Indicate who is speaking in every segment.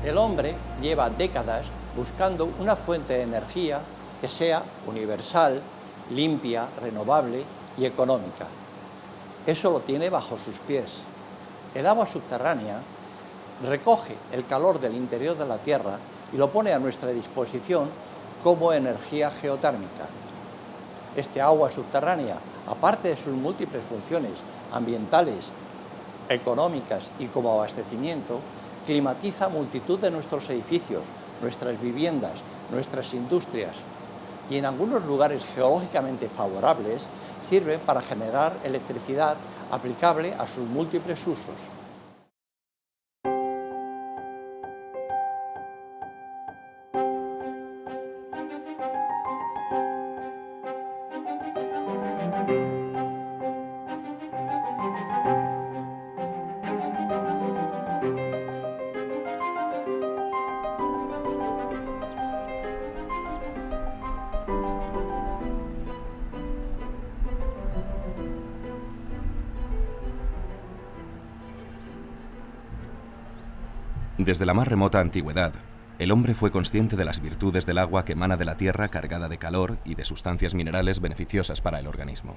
Speaker 1: El hombre lleva décadas buscando una fuente de energía que sea universal, limpia, renovable y económica. Eso lo tiene bajo sus pies. El agua subterránea recoge el calor del interior de la Tierra y lo pone a nuestra disposición como energía geotérmica. Este agua subterránea, aparte de sus múltiples funciones ambientales, económicas y como abastecimiento, climatiza multitud de nuestros edificios, nuestras viviendas, nuestras industrias y en algunos lugares geológicamente favorables sirve para generar electricidad aplicable a sus múltiples usos.
Speaker 2: Desde la más remota antigüedad, el hombre fue consciente de las virtudes del agua que emana de la tierra cargada de calor y de sustancias minerales beneficiosas para el organismo.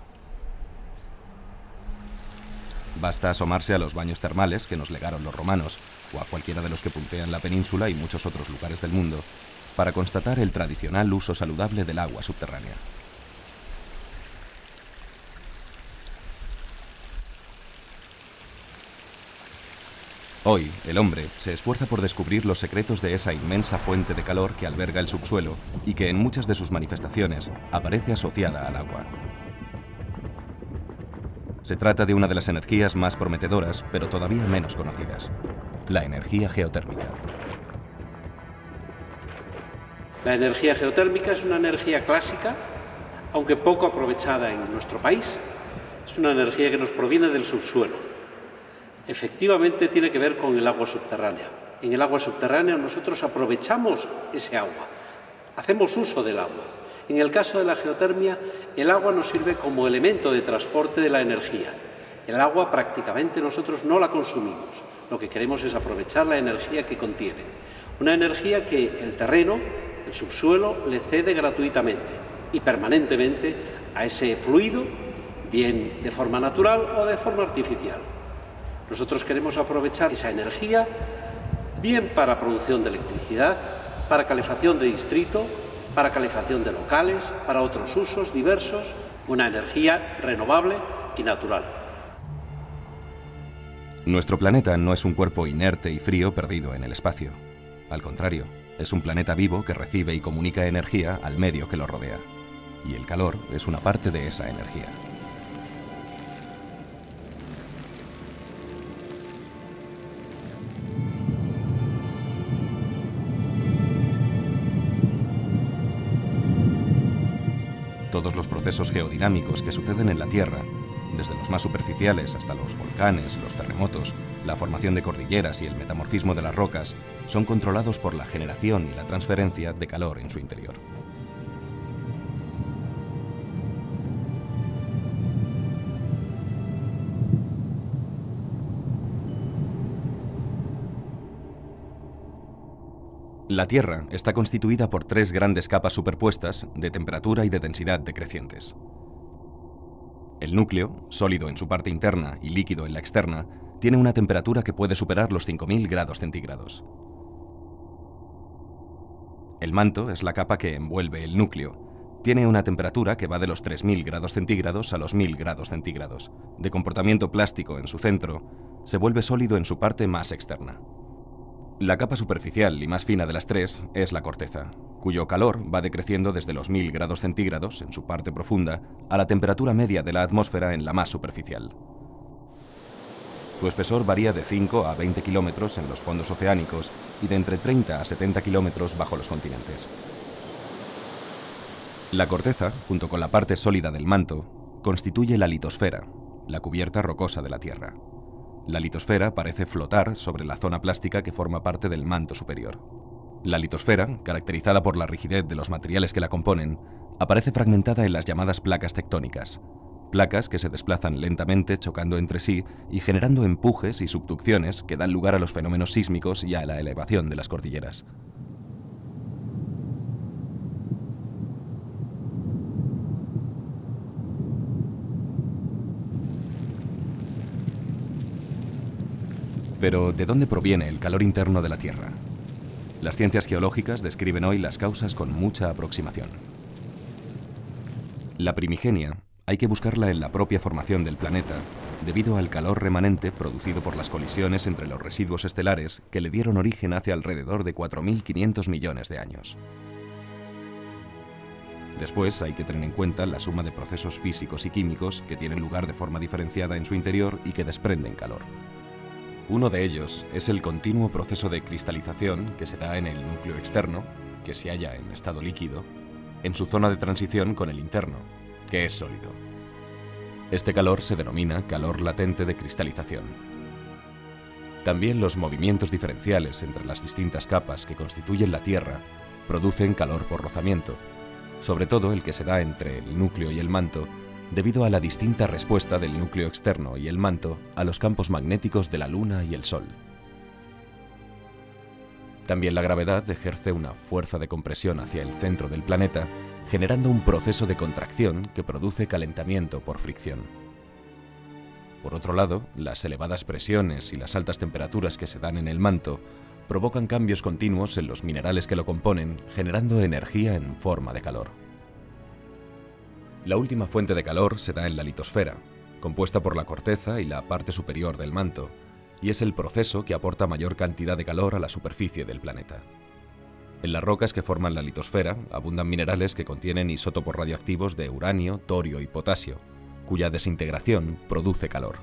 Speaker 2: Basta asomarse a los baños termales que nos legaron los romanos, o a cualquiera de los que puntean la península y muchos otros lugares del mundo, para constatar el tradicional uso saludable del agua subterránea. Hoy, el hombre se esfuerza por descubrir los secretos de esa inmensa fuente de calor que alberga el subsuelo y que en muchas de sus manifestaciones aparece asociada al agua. Se trata de una de las energías más prometedoras, pero todavía menos conocidas: la energía geotérmica.
Speaker 3: La energía geotérmica es una energía clásica, aunque poco aprovechada en nuestro país. Es una energía que nos proviene del subsuelo. Efectivamente tiene que ver con el agua subterránea. En el agua subterránea nosotros aprovechamos ese agua, hacemos uso del agua. En el caso de la geotermia, el agua nos sirve como elemento de transporte de la energía. El agua prácticamente nosotros no la consumimos, lo que queremos es aprovechar la energía que contiene. Una energía que el terreno, el subsuelo, le cede gratuitamente y permanentemente a ese fluido, bien de forma natural o de forma artificial. Nosotros queremos aprovechar esa energía bien para producción de electricidad, para calefacción de distrito, para calefacción de locales, para otros usos diversos, una energía renovable y natural.
Speaker 2: Nuestro planeta no es un cuerpo inerte y frío perdido en el espacio. Al contrario, es un planeta vivo que recibe y comunica energía al medio que lo rodea. Y el calor es una parte de esa energía. Todos los procesos geodinámicos que suceden en la Tierra, desde los más superficiales hasta los volcanes, los terremotos, la formación de cordilleras y el metamorfismo de las rocas, son controlados por la generación y la transferencia de calor en su interior. La Tierra está constituida por tres grandes capas superpuestas de temperatura y de densidad decrecientes. El núcleo, sólido en su parte interna y líquido en la externa, tiene una temperatura que puede superar los 5000 grados centígrados. El manto es la capa que envuelve el núcleo. Tiene una temperatura que va de los 3000 grados centígrados a los 1000 grados centígrados. De comportamiento plástico en su centro, se vuelve sólido en su parte más externa. La capa superficial y más fina de las tres es la corteza, cuyo calor va decreciendo desde los 1000 grados centígrados en su parte profunda a la temperatura media de la atmósfera en la más superficial. Su espesor varía de 5 a 20 kilómetros en los fondos oceánicos y de entre 30 a 70 kilómetros bajo los continentes. La corteza, junto con la parte sólida del manto, constituye la litosfera, la cubierta rocosa de la Tierra. La litosfera parece flotar sobre la zona plástica que forma parte del manto superior. La litosfera, caracterizada por la rigidez de los materiales que la componen, aparece fragmentada en las llamadas placas tectónicas, placas que se desplazan lentamente chocando entre sí y generando empujes y subducciones que dan lugar a los fenómenos sísmicos y a la elevación de las cordilleras. Pero, ¿de dónde proviene el calor interno de la Tierra? Las ciencias geológicas describen hoy las causas con mucha aproximación. La primigenia hay que buscarla en la propia formación del planeta, debido al calor remanente producido por las colisiones entre los residuos estelares que le dieron origen hace alrededor de 4.500 millones de años. Después hay que tener en cuenta la suma de procesos físicos y químicos que tienen lugar de forma diferenciada en su interior y que desprenden calor. Uno de ellos es el continuo proceso de cristalización que se da en el núcleo externo, que se halla en estado líquido, en su zona de transición con el interno, que es sólido. Este calor se denomina calor latente de cristalización. También los movimientos diferenciales entre las distintas capas que constituyen la Tierra producen calor por rozamiento, sobre todo el que se da entre el núcleo y el manto, debido a la distinta respuesta del núcleo externo y el manto a los campos magnéticos de la Luna y el Sol. También la gravedad ejerce una fuerza de compresión hacia el centro del planeta, generando un proceso de contracción que produce calentamiento por fricción. Por otro lado, las elevadas presiones y las altas temperaturas que se dan en el manto provocan cambios continuos en los minerales que lo componen, generando energía en forma de calor. La última fuente de calor se da en la litosfera, compuesta por la corteza y la parte superior del manto, y es el proceso que aporta mayor cantidad de calor a la superficie del planeta. En las rocas que forman la litosfera abundan minerales que contienen isótopos radioactivos de uranio, torio y potasio, cuya desintegración produce calor.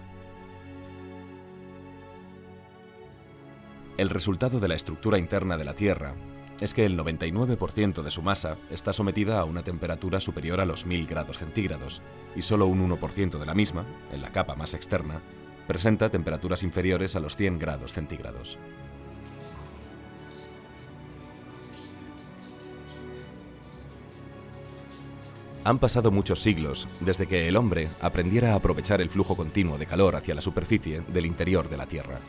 Speaker 2: El resultado de la estructura interna de la Tierra es que el 99% de su masa está sometida a una temperatura superior a los 1000 grados centígrados y solo un 1% de la misma, en la capa más externa, presenta temperaturas inferiores a los 100 grados centígrados. Han pasado muchos siglos desde que el hombre aprendiera a aprovechar el flujo continuo de calor hacia la superficie del interior de la Tierra.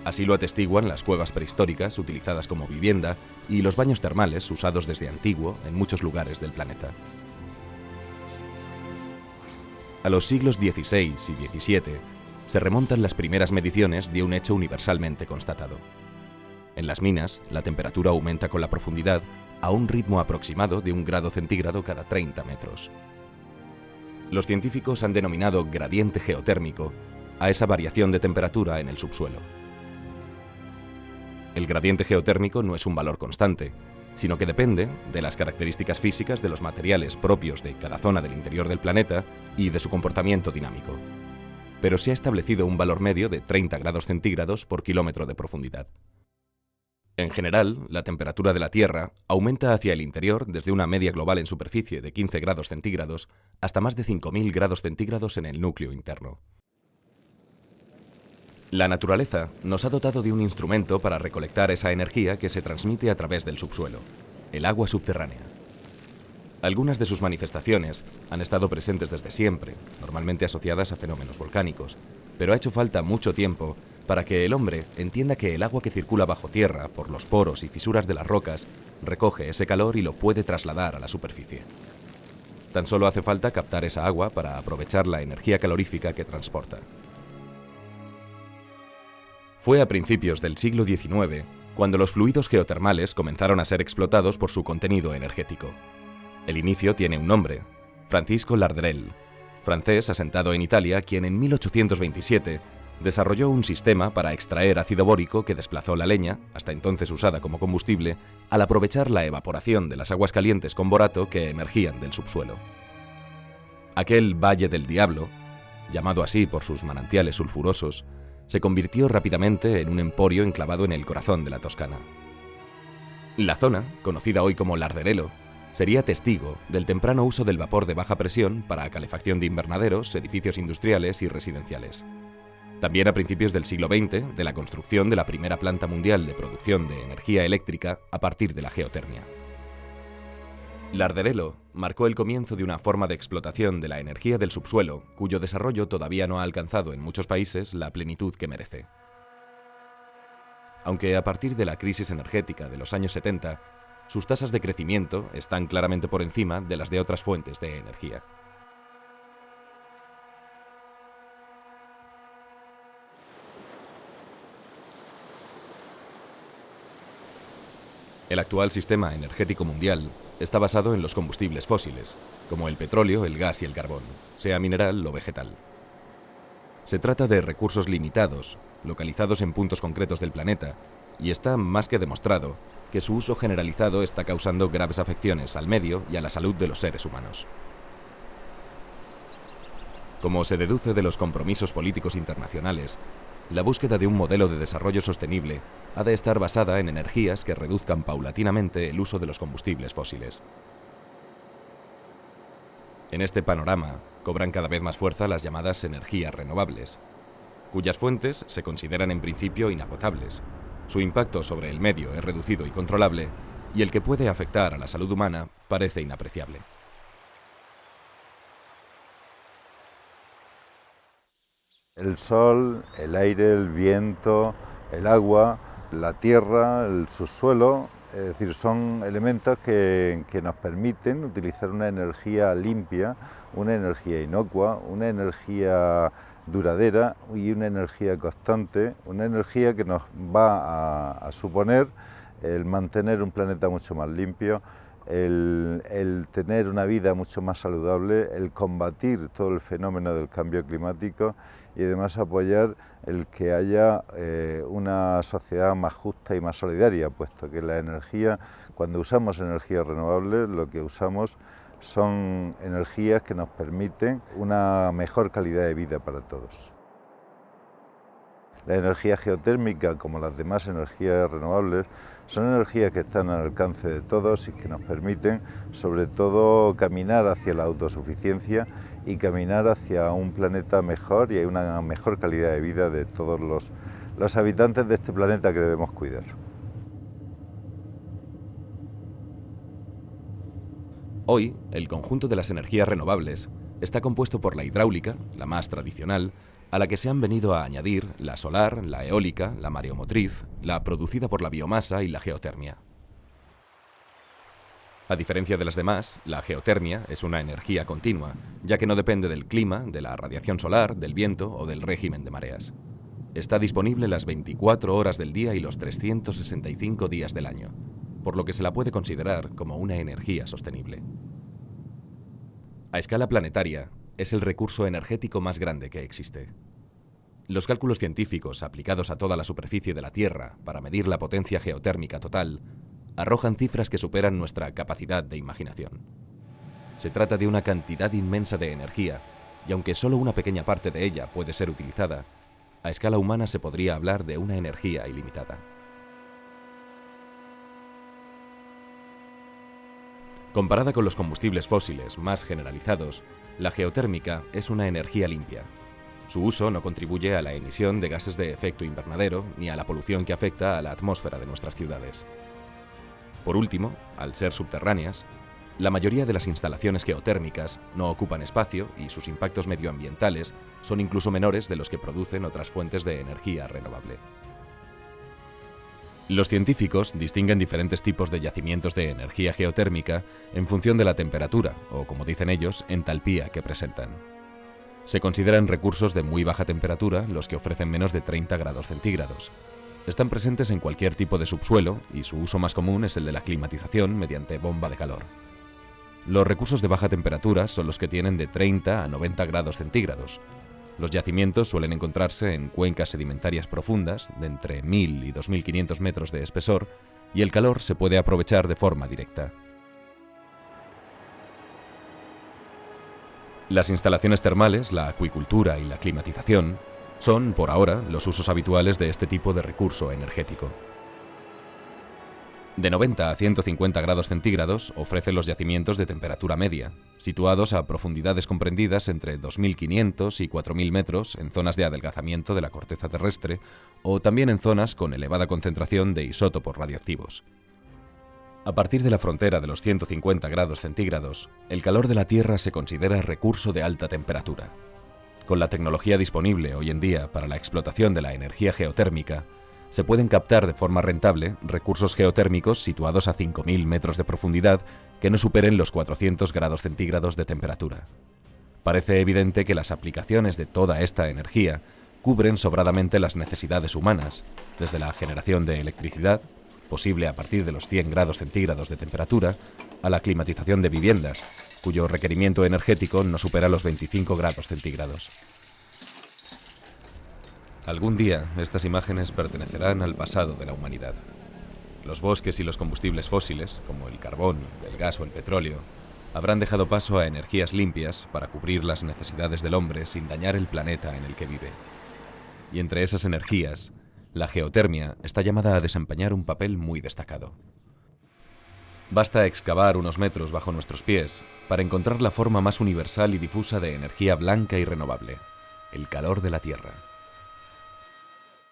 Speaker 2: Así lo atestiguan las cuevas prehistóricas utilizadas como vivienda y los baños termales usados desde antiguo en muchos lugares del planeta. A los siglos XVI y XVII se remontan las primeras mediciones de un hecho universalmente constatado. En las minas, la temperatura aumenta con la profundidad a un ritmo aproximado de 1 grado centígrado cada 30 metros. Los científicos han denominado gradiente geotérmico a esa variación de temperatura en el subsuelo. El gradiente geotérmico no es un valor constante, sino que depende de las características físicas de los materiales propios de cada zona del interior del planeta y de su comportamiento dinámico. Pero se ha establecido un valor medio de 30 grados centígrados por kilómetro de profundidad. En general, la temperatura de la Tierra aumenta hacia el interior desde una media global en superficie de 15 grados centígrados hasta más de 5000 grados centígrados en el núcleo interno. La naturaleza nos ha dotado de un instrumento para recolectar esa energía que se transmite a través del subsuelo, el agua subterránea. Algunas de sus manifestaciones han estado presentes desde siempre, normalmente asociadas a fenómenos volcánicos, pero ha hecho falta mucho tiempo para que el hombre entienda que el agua que circula bajo tierra, por los poros y fisuras de las rocas, recoge ese calor y lo puede trasladar a la superficie. Tan solo hace falta captar esa agua para aprovechar la energía calorífica que transporta. Fue a principios del siglo XIX cuando los fluidos geotermales comenzaron a ser explotados por su contenido energético. El inicio tiene un nombre, Francisco Lardrel, francés asentado en Italia, quien en 1827 desarrolló un sistema para extraer ácido bórico que desplazó la leña, hasta entonces usada como combustible, al aprovechar la evaporación de las aguas calientes con borato que emergían del subsuelo. Aquel Valle del Diablo, llamado así por sus manantiales sulfurosos, se convirtió rápidamente en un emporio enclavado en el corazón de la Toscana. La zona, conocida hoy como Larderello, sería testigo del temprano uso del vapor de baja presión para calefacción de invernaderos, edificios industriales y residenciales. También a principios del siglo XX, de la construcción de la primera planta mundial de producción de energía eléctrica a partir de la geotermia. Larderello marcó el comienzo de una forma de explotación de la energía del subsuelo, cuyo desarrollo todavía no ha alcanzado en muchos países la plenitud que merece. Aunque a partir de la crisis energética de los años 70, sus tasas de crecimiento están claramente por encima de las de otras fuentes de energía. El actual sistema energético mundial está basado en los combustibles fósiles, como el petróleo, el gas y el carbón, sea mineral o vegetal. Se trata de recursos limitados, localizados en puntos concretos del planeta, y está más que demostrado que su uso generalizado está causando graves afecciones al medio y a la salud de los seres humanos. Como se deduce de los compromisos políticos internacionales, la búsqueda de un modelo de desarrollo sostenible ha de estar basada en energías que reduzcan paulatinamente el uso de los combustibles fósiles. En este panorama, cobran cada vez más fuerza las llamadas energías renovables, cuyas fuentes se consideran en principio inagotables. Su impacto sobre el medio es reducido y controlable, y el que puede afectar a la salud humana parece inapreciable.
Speaker 4: El sol, el aire, el viento, el agua, la tierra, el subsuelo, es decir, son elementos que nos permiten utilizar una energía limpia, una energía inocua, una energía duradera y una energía constante, una energía que nos va a suponer el mantener un planeta mucho más limpio, el tener una vida mucho más saludable, el combatir todo el fenómeno del cambio climático y además apoyar el que haya una sociedad más justa y más solidaria, puesto que la energía, cuando usamos energías renovables, lo que usamos son energías que nos permiten una mejor calidad de vida para todos. La energía geotérmica, como las demás energías renovables, son energías que están al alcance de todos y que nos permiten, sobre todo, caminar hacia la autosuficiencia y caminar hacia un planeta mejor y una mejor calidad de vida de todos los habitantes de este planeta que debemos cuidar.
Speaker 2: Hoy, el conjunto de las energías renovables está compuesto por la hidráulica, la más tradicional, a la que se han venido a añadir la solar, la eólica, la mareomotriz, la producida por la biomasa y la geotermia. A diferencia de las demás, la geotermia es una energía continua, ya que no depende del clima, de la radiación solar, del viento o del régimen de mareas. Está disponible las 24 horas del día y los 365 días del año, por lo que se la puede considerar como una energía sostenible. A escala planetaria, es el recurso energético más grande que existe. Los cálculos científicos aplicados a toda la superficie de la Tierra para medir la potencia geotérmica total arrojan cifras que superan nuestra capacidad de imaginación. Se trata de una cantidad inmensa de energía, y aunque solo una pequeña parte de ella puede ser utilizada, a escala humana se podría hablar de una energía ilimitada. Comparada con los combustibles fósiles más generalizados, la geotérmica es una energía limpia. Su uso no contribuye a la emisión de gases de efecto invernadero ni a la polución que afecta a la atmósfera de nuestras ciudades. Por último, al ser subterráneas, la mayoría de las instalaciones geotérmicas no ocupan espacio y sus impactos medioambientales son incluso menores de los que producen otras fuentes de energía renovable. Los científicos distinguen diferentes tipos de yacimientos de energía geotérmica en función de la temperatura, o como dicen ellos, entalpía que presentan. Se consideran recursos de muy baja temperatura los que ofrecen menos de 30 grados centígrados. Están presentes en cualquier tipo de subsuelo y su uso más común es el de la climatización mediante bomba de calor. Los recursos de baja temperatura son los que tienen de 30 a 90 grados centígrados. Los yacimientos suelen encontrarse en cuencas sedimentarias profundas de entre 1000 y 2500 metros de espesor y el calor se puede aprovechar de forma directa. Las instalaciones termales, la acuicultura y la climatización son, por ahora, los usos habituales de este tipo de recurso energético. De 90 a 150 grados centígrados ofrecen los yacimientos de temperatura media, situados a profundidades comprendidas entre 2.500 y 4.000 metros en zonas de adelgazamiento de la corteza terrestre o también en zonas con elevada concentración de isótopos radioactivos. A partir de la frontera de los 150 grados centígrados, el calor de la Tierra se considera recurso de alta temperatura. Con la tecnología disponible hoy en día para la explotación de la energía geotérmica, se pueden captar de forma rentable recursos geotérmicos situados a 5.000 metros de profundidad que no superen los 400 grados centígrados de temperatura. Parece evidente que las aplicaciones de toda esta energía cubren sobradamente las necesidades humanas, desde la generación de electricidad, posible a partir de los 100 grados centígrados de temperatura, a la climatización de viviendas, cuyo requerimiento energético no supera los 25 grados centígrados. Algún día, estas imágenes pertenecerán al pasado de la humanidad. Los bosques y los combustibles fósiles, como el carbón, el gas o el petróleo, habrán dejado paso a energías limpias para cubrir las necesidades del hombre sin dañar el planeta en el que vive. Y entre esas energías, la geotermia está llamada a desempeñar un papel muy destacado. Basta excavar unos metros bajo nuestros pies para encontrar la forma más universal y difusa de energía blanca y renovable, el calor de la Tierra.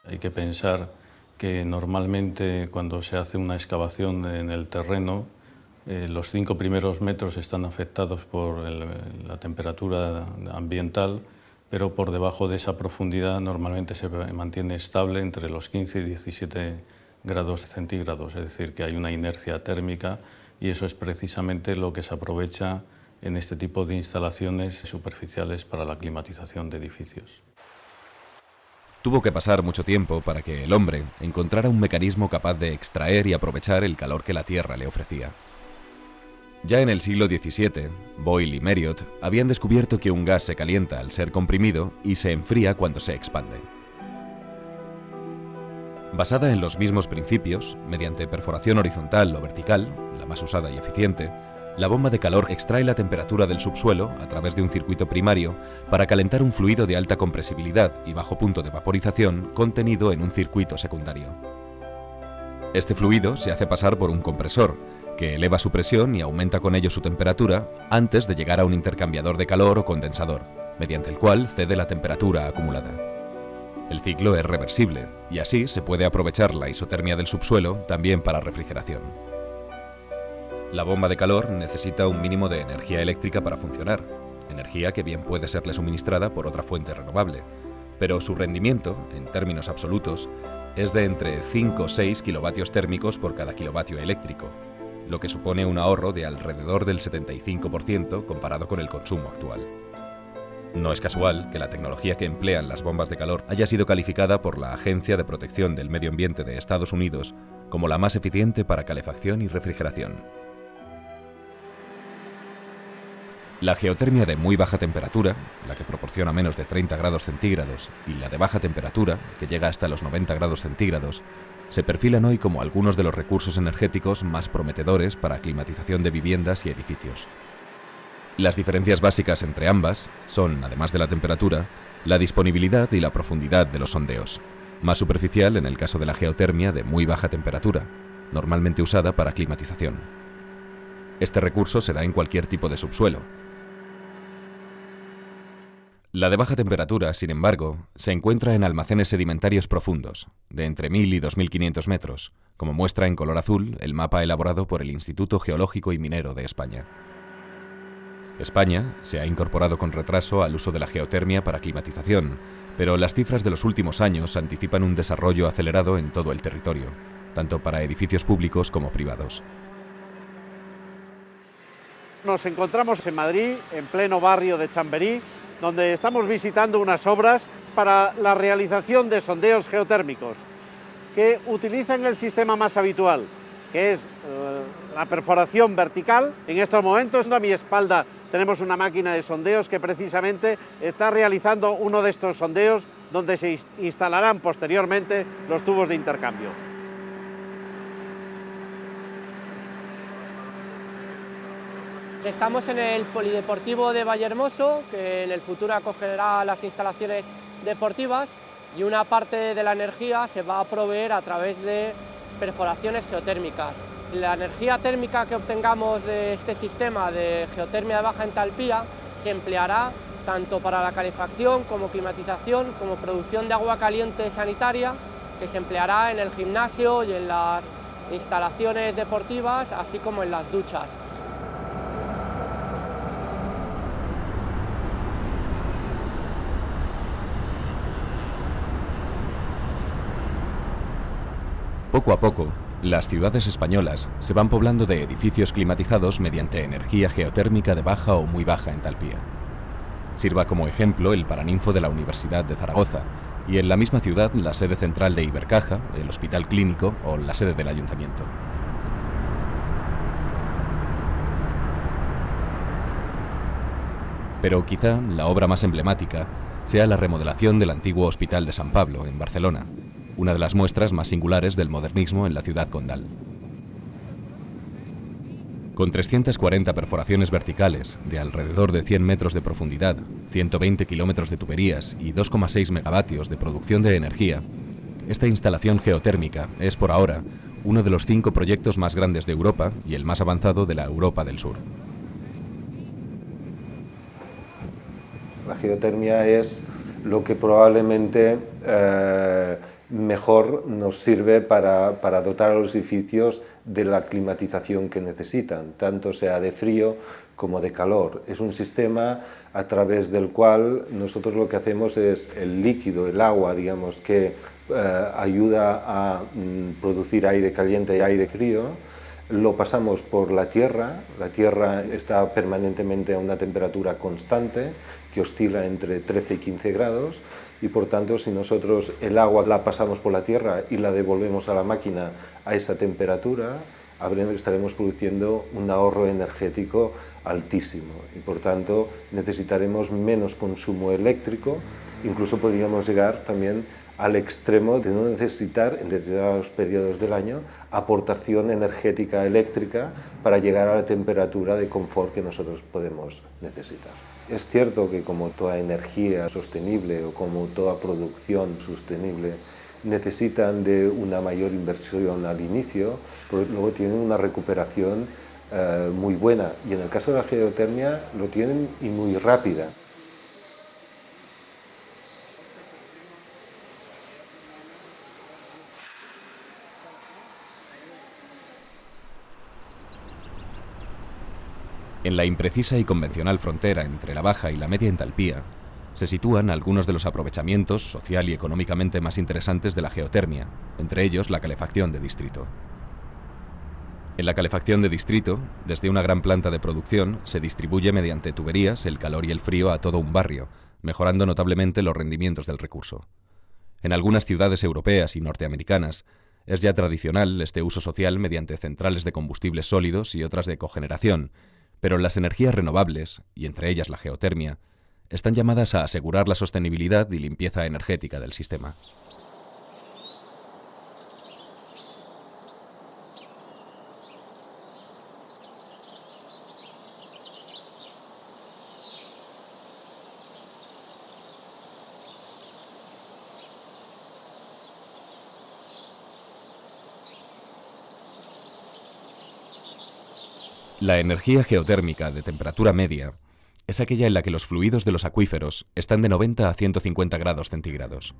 Speaker 5: Hay que pensar que normalmente cuando se hace una excavación en el terreno, los 5 primeros metros están afectados por la temperatura ambiental, pero por debajo de esa profundidad normalmente se mantiene estable entre los 15 y 17 grados centígrados, es decir, que hay una inercia térmica y eso es precisamente lo que se aprovecha en este tipo de instalaciones superficiales para la climatización de edificios.
Speaker 2: Tuvo que pasar mucho tiempo para que el hombre encontrara un mecanismo capaz de extraer y aprovechar el calor que la Tierra le ofrecía. Ya en el siglo XVII, Boyle y Marriott habían descubierto que un gas se calienta al ser comprimido y se enfría cuando se expande. Basada en los mismos principios, mediante perforación horizontal o vertical, la más usada y eficiente, la bomba de calor extrae la temperatura del subsuelo a través de un circuito primario para calentar un fluido de alta compresibilidad y bajo punto de vaporización contenido en un circuito secundario. Este fluido se hace pasar por un compresor, que eleva su presión y aumenta con ello su temperatura antes de llegar a un intercambiador de calor o condensador, mediante el cual cede la temperatura acumulada. El ciclo es reversible y así se puede aprovechar la isotermia del subsuelo también para refrigeración. La bomba de calor necesita un mínimo de energía eléctrica para funcionar, energía que bien puede serle suministrada por otra fuente renovable, pero su rendimiento, en términos absolutos, es de entre 5 o 6 kilovatios térmicos por cada kilovatio eléctrico, lo que supone un ahorro de alrededor del 75% comparado con el consumo actual. No es casual que la tecnología que emplean las bombas de calor haya sido calificada por la Agencia de Protección del Medio Ambiente de Estados Unidos como la más eficiente para calefacción y refrigeración. La geotermia de muy baja temperatura, la que proporciona menos de 30 grados centígrados, y la de baja temperatura, que llega hasta los 90 grados centígrados, se perfilan hoy como algunos de los recursos energéticos más prometedores para climatización de viviendas y edificios. Las diferencias básicas entre ambas son, además de la temperatura, la disponibilidad y la profundidad de los sondeos, más superficial en el caso de la geotermia de muy baja temperatura, normalmente usada para climatización. Este recurso se da en cualquier tipo de subsuelo. La de baja temperatura, sin embargo, se encuentra en almacenes sedimentarios profundos, de entre 1.000 y 2.500 metros, como muestra en color azul el mapa elaborado por el Instituto Geológico y Minero de España. España se ha incorporado con retraso al uso de la geotermia para climatización, pero las cifras de los últimos años anticipan un desarrollo acelerado en todo el territorio, tanto para edificios públicos como privados.
Speaker 6: Nos encontramos en Madrid, en pleno barrio de Chamberí, donde estamos visitando unas obras para la realización de sondeos geotérmicos que utilizan el sistema más habitual, que es la perforación vertical. En estos momentos, a mi espalda, tenemos una máquina de sondeos que precisamente está realizando uno de estos sondeos donde se instalarán posteriormente los tubos de intercambio.
Speaker 7: Estamos en el Polideportivo de Vallehermoso, que en el futuro acogerá las instalaciones deportivas, y una parte de la energía se va a proveer a través de perforaciones geotérmicas. La energía térmica que obtengamos de este sistema de geotermia de baja entalpía se empleará tanto para la calefacción como climatización, como producción de agua caliente sanitaria, que se empleará en el gimnasio y en las instalaciones deportivas, así como en las duchas.
Speaker 2: Poco a poco, las ciudades españolas se van poblando de edificios climatizados mediante energía geotérmica de baja o muy baja entalpía. Sirva como ejemplo el Paraninfo de la Universidad de Zaragoza y en la misma ciudad la sede central de Ibercaja, el Hospital Clínico o la sede del Ayuntamiento. Pero quizá la obra más emblemática sea la remodelación del antiguo Hospital de San Pablo, en Barcelona, una de las muestras más singulares del modernismo en la ciudad condal. Con 340 perforaciones verticales de alrededor de 100 metros de profundidad, 120 kilómetros de tuberías y 2,6 megavatios de producción de energía, esta instalación geotérmica es por ahora uno de los 5 proyectos más grandes de Europa y el más avanzado de la Europa del Sur.
Speaker 8: La geotermia es lo que probablemente mejor nos sirve para dotar a los edificios de la climatización que necesitan, tanto sea de frío como de calor. Es un sistema a través del cual nosotros lo que hacemos es el líquido, el agua, digamos, que ayuda a producir aire caliente y aire frío, lo pasamos por la tierra está permanentemente a una temperatura constante que oscila entre 13 y 15 grados y por tanto si nosotros el agua la pasamos por la tierra y la devolvemos a la máquina a esa temperatura, estaremos produciendo un ahorro energético altísimo y por tanto necesitaremos menos consumo eléctrico, incluso podríamos llegar también al extremo de no necesitar en determinados periodos del año aportación energética eléctrica para llegar a la temperatura de confort que nosotros podemos necesitar. Es cierto que como toda energía sostenible o como toda producción sostenible necesitan de una mayor inversión al inicio, pero luego tienen una recuperación muy buena y en el caso de la geotermia lo tienen y muy rápida.
Speaker 2: En la imprecisa y convencional frontera entre la baja y la media entalpía, se sitúan algunos de los aprovechamientos social y económicamente más interesantes de la geotermia, entre ellos la calefacción de distrito. En la calefacción de distrito, desde una gran planta de producción, se distribuye mediante tuberías el calor y el frío a todo un barrio, mejorando notablemente los rendimientos del recurso. En algunas ciudades europeas y norteamericanas, es ya tradicional este uso social mediante centrales de combustibles sólidos y otras de cogeneración, pero las energías renovables, y entre ellas la geotermia, están llamadas a asegurar la sostenibilidad y limpieza energética del sistema. La energía geotérmica de temperatura media es aquella en la que los fluidos de los acuíferos están de 90 a 150 grados centígrados.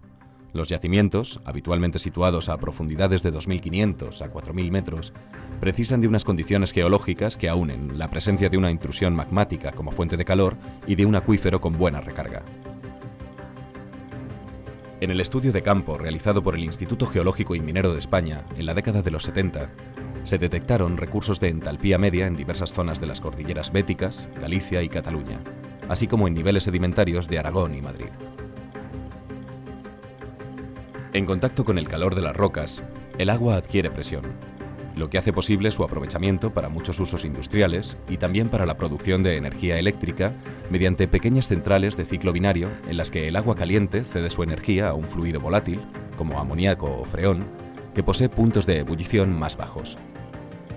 Speaker 2: Los yacimientos, habitualmente situados a profundidades de 2.500 a 4.000 metros, precisan de unas condiciones geológicas que aúnen la presencia de una intrusión magmática como fuente de calor y de un acuífero con buena recarga. En el estudio de campo realizado por el Instituto Geológico y Minero de España en la década de los 70, se detectaron recursos de entalpía media en diversas zonas de las cordilleras béticas, Galicia y Cataluña, así como en niveles sedimentarios de Aragón y Madrid. En contacto con el calor de las rocas, el agua adquiere presión, lo que hace posible su aprovechamiento para muchos usos industriales y también para la producción de energía eléctrica mediante pequeñas centrales de ciclo binario en las que el agua caliente cede su energía a un fluido volátil, como amoníaco o freón, que posee puntos de ebullición más bajos.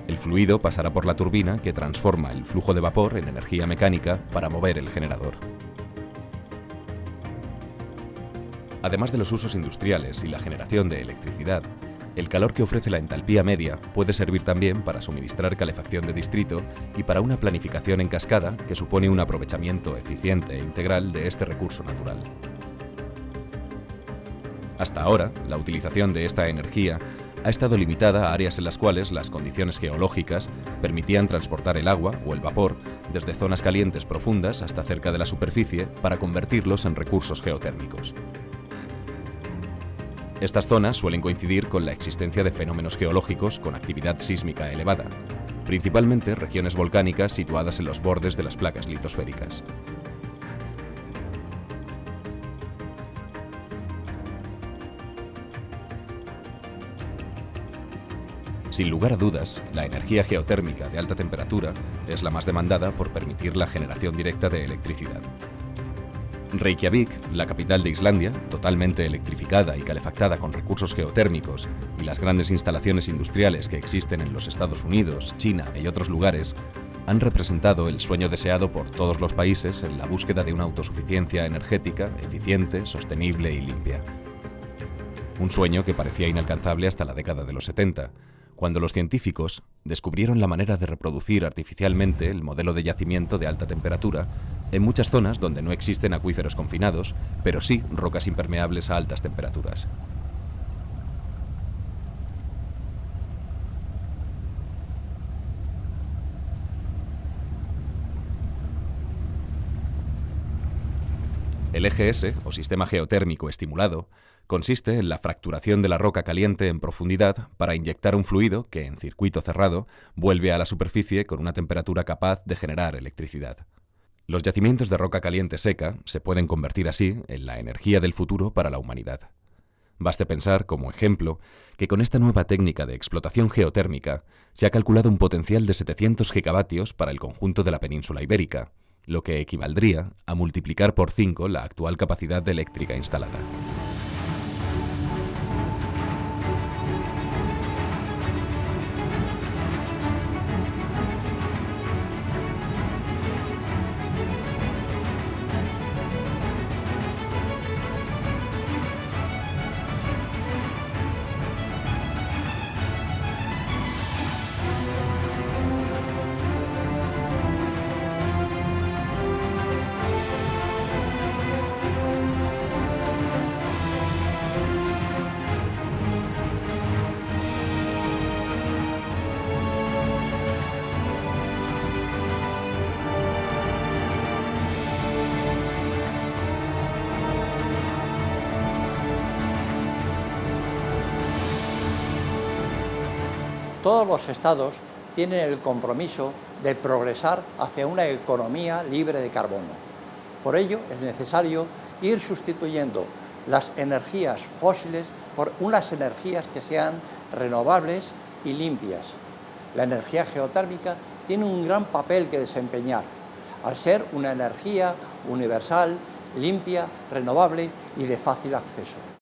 Speaker 2: El fluido pasará por la turbina que transforma el flujo de vapor en energía mecánica para mover el generador. Además de los usos industriales y la generación de electricidad, el calor que ofrece la entalpía media puede servir también para suministrar calefacción de distrito y para una planificación en cascada que supone un aprovechamiento eficiente e integral de este recurso natural. Hasta ahora, la utilización de esta energía ha estado limitada a áreas en las cuales las condiciones geológicas permitían transportar el agua o el vapor desde zonas calientes profundas hasta cerca de la superficie para convertirlos en recursos geotérmicos. Estas zonas suelen coincidir con la existencia de fenómenos geológicos con actividad sísmica elevada, principalmente regiones volcánicas situadas en los bordes de las placas litosféricas. Sin lugar a dudas, la energía geotérmica de alta temperatura es la más demandada por permitir la generación directa de electricidad. Reykjavik, la capital de Islandia, totalmente electrificada y calefactada con recursos geotérmicos, y las grandes instalaciones industriales que existen en los Estados Unidos, China y otros lugares, han representado el sueño deseado por todos los países en la búsqueda de una autosuficiencia energética, eficiente, sostenible y limpia. Un sueño que parecía inalcanzable hasta la década de los 70, cuando los científicos descubrieron la manera de reproducir artificialmente el modelo de yacimiento de alta temperatura en muchas zonas donde no existen acuíferos confinados, pero sí rocas impermeables a altas temperaturas. El EGS, o sistema geotérmico estimulado, consiste en la fracturación de la roca caliente en profundidad para inyectar un fluido que, en circuito cerrado, vuelve a la superficie con una temperatura capaz de generar electricidad. Los yacimientos de roca caliente seca se pueden convertir así en la energía del futuro para la humanidad. Baste pensar, como ejemplo, que con esta nueva técnica de explotación geotérmica se ha calculado un potencial de 700 gigavatios para el conjunto de la península ibérica, lo que equivaldría a multiplicar por 5 la actual capacidad eléctrica instalada.
Speaker 1: Todos los estados tienen el compromiso de progresar hacia una economía libre de carbono. Por ello es necesario ir sustituyendo las energías fósiles por unas energías que sean renovables y limpias. La energía geotérmica tiene un gran papel que desempeñar, al ser una energía universal, limpia, renovable y de fácil acceso.